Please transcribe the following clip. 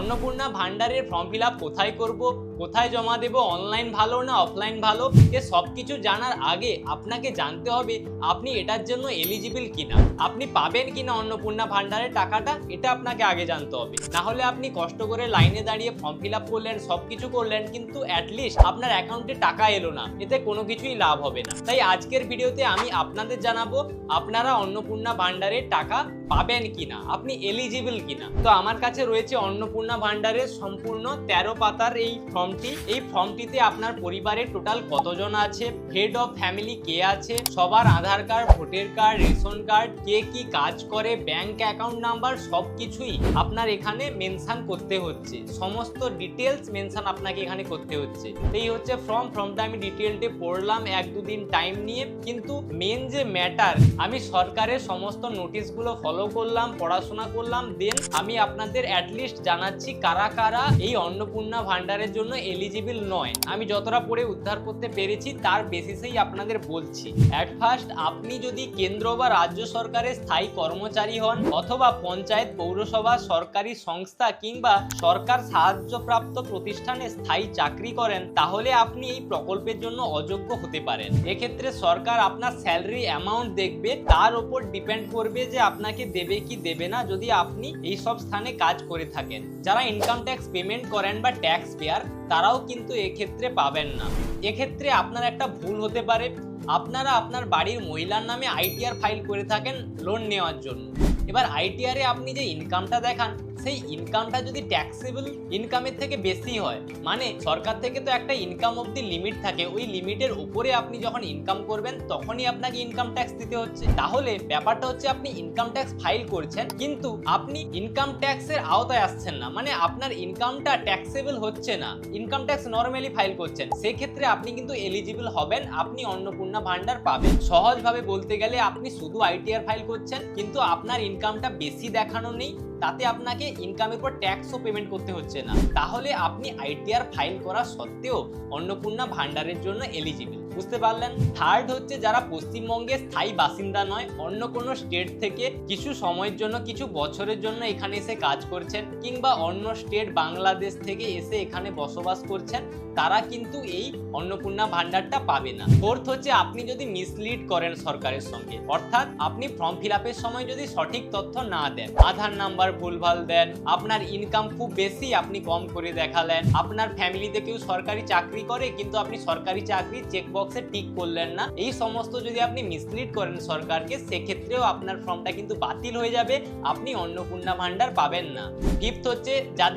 অন্নপূর্ণা ভান্ডারের form fill up কোথায় করব, কোথায় জমা দেব, অনলাইন ভালো না অফলাইন ভালো, এ সব কিছু জানার আগে আপনাকে জানতে হবে আপনি এটার জন্য এলিজিবল কিনা, আপনি পাবেন কিনা অন্নপূর্ণা ভান্ডারের টাকাটা, এটা আপনাকে আগে জানতে হবে। না হলে আপনি কষ্ট করে লাইনে দাঁড়িয়ে ফর্ম ফিল আপ করলেন, সবকিছু করলেন, কিন্তু অ্যাটলিস্ট আপনার অ্যাকাউন্টে টাকা এলো না, এতে কোনো কিছুই লাভ হবে না। তাই আজকের ভিডিওতে আমি আপনাদের জানাবো আপনারা অন্নপূর্ণা ভান্ডারের টাকা পাবেন কিনা, আপনি এলিজিবল কিনা। তো আমার কাছে রয়েছে অন্নপূর্ণা ভান্ডারের সম্পূর্ণ 13 পাতার এই ফর্মটি। এই ফর্মটিতে আপনার পরিবারের টোটাল কতজন আছে, হেড অফ ফ্যামিলি কে আছে, সবার Aadhaar card, voter card, ration card, কে কি কাজ করে, ব্যাংক অ্যাকাউন্ট নাম্বার, সবকিছুই আপনার এখানে মেনশন করতে হচ্ছে, সমস্ত ডিটেলস মেনশন আপনাকে এখানে করতে হচ্ছে। এই হচ্ছে ফর্মটা আমি ডিটেলটে পড়লাম 1-2 দিন টাইম নিয়ে, কিন্তু মেন যে ম্যাটার, আমি সরকারের সমস্ত নোটিশগুলো ফলো করলাম, পড়াশোনা করলাম, দেন আমি আপনাদের অ্যাটলিস্ট জানাচ্ছি কারা কারা এই অন্নপূর্ণা ভান্ডারের জন্য এলিজিবল নয়। আমি যতটা পড়ে উদ্ধার করতে পেরেছি তার বেসিসেই আপনাদের বলছি। অ্যাট ফার্স্ট, আপনি যদি কেন্দ্র বা রাজ্য সরকারের স্থায়ী কর্মচারী হন, অথবা পঞ্চায়েত, পৌরসভা, সরকারি সংস্থা কিংবা সরকার সাহায্যপ্রাপ্ত প্রতিষ্ঠানে স্থায়ী চাকরি করেন, তাহলে আপনি এই প্রকল্পের জন্য অযোগ্য হতে পারেন। এক্ষেত্রে সরকার আপনার স্যালারি অ্যামাউন্ট দেখবে, তার উপর ডিপেন্ড করবে যে আপনাকে দেবে কি দেবে না, যদি আপনি এই সব স্থানে কাজ করে থাকেন। যারা ইনকাম ট্যাক্স পেমেন্ট করেন বা ট্যাক্স পেয়ার, তারাও কিন্তু এক্ষেত্রে পাবেন না। এক্ষেত্রে আপনার একটা ভুল হতে পারে, আপনারা আপনার বাড়ির মহিলার নামে আইটিআর ফাইল করে থাকেন লোন নেওয়ার জন্য। এবার আইটিআরে আপনি যে ইনকামটা দেখান, সেই ইনকামটা যদি ট্যাক্সেবল ইনকামের থেকে বেশি হয়, মানে সরকার থেকে তো একটা ইনকাম অবধি লিমিট থাকে, ওই লিমিটের উপরে আপনি যখন ইনকাম করবেন তখনই আপনাকে ইনকাম ট্যাক্স দিতে হচ্ছে। তাহলে ব্যাপারটা হচ্ছে আপনি ইনকাম ট্যাক্স ফাইল করছেন, কিন্তু আপনি ইনকাম ট্যাক্সের আওতায় আসছেন না, মানে আপনার ইনকামটা ট্যাক্সেবল হচ্ছে না, ইনকাম ট্যাক্স নর্মালি ফাইল করছেন, সেক্ষেত্রে আপনি কিন্তু এলিজিবল হবেন, আপনি অন্নপূর্ণা ভান্ডার পাবেন। সহজভাবে বলতে গেলে আপনি শুধু আইটিআর ফাইল করছেন, কিন্তু আপনার ইনকামটা বেশি দেখানো নেই, তাতে আপনাকে ইনকামের উপর ট্যাক্সও পেমেন্ট করতে হচ্ছে না, তাহলে আপনি আইটিআর ফাইল করা সত্ত্বেও অন্নপূর্ণা ভান্ডারের জন্য এলিজিবল। বুঝতে পারলেন? থার্ড হচ্ছে যারা পশ্চিমবঙ্গের স্থায়ী বাসিন্দা নয়, অন্য কোনো স্টেট থেকে কিছু সময়ের জন্য, কিছু বছরের জন্য এখানে এসে কাজ করছেন, কিংবা অন্য স্টেট বাংলাদেশ থেকে এসে এখানে বসবাস করছেন, তারা কিন্তু এই অন্নপূর্ণা ভান্ডারটা পাবে না। ফোর্থ হচ্ছে আপনি যদি মিসলিড করেন সরকারের সঙ্গে, অর্থাৎ আপনি ফর্ম ফিল আপের সময় যদি সঠিক তথ্য না দেন, আধার নাম্বার ভুলভাল দেন, আপনার ইনকাম খুব বেশি আপনি কম করে দেখালেন, আপনার ফ্যামিলিতে কেউ সরকারি চাকরি করে কিন্তু আপনি সরকারি চাকরি চেক বক্সে টিক করলেন না, এই সমস্ত যদি আপনি মিসলিড করেন সরকারকে, সেক্ষেত্রেও আপনার ফর্মটা কিন্তু বাতিল হয়ে যাবে, আপনি অন্নপূর্ণা ভান্ডার পাবেন না। ফিফথ হচ্ছে যাদের